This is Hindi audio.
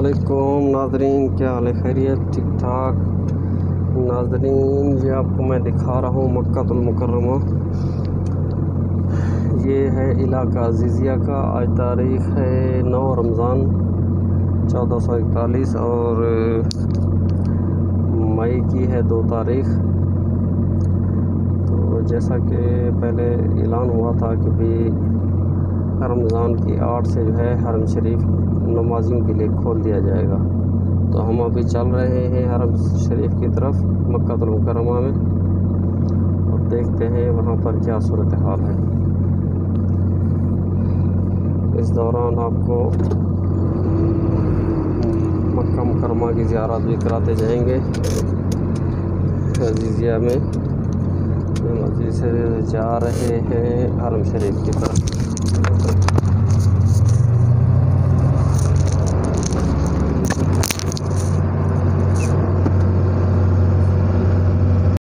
अस्सलामुअलैकुम नाजरीन, क्या हाल है? खैरियत? ठीक ठाक नाजरीन। ये आपको मैं दिखा रहा हूँ मक्कातुल मुकर्रमा। ये है इलाका अजीज़िया का। आज तारीख़ है 9 रमज़ान 1441 और मई की है 2 तारीख़। तो जैसा कि पहले ऐलान हुआ था कि भी रमज़ान की 8 से जो है हरम शरीफ नमाजियों के लिए खोल दिया जाएगा। तो हम अभी चल रहे हैं हरम शरीफ की तरफ मक्कातुल मुकर्रमा में और देखते हैं वहाँ पर क्या सूरत हाल है। इस दौरान आपको मक्का मुकर्रमा की ज़ियारत भी कराते जाएंगे अजीज़िया में। मस्जिद से जा रहे हैं हरम शरीफ की तरफ।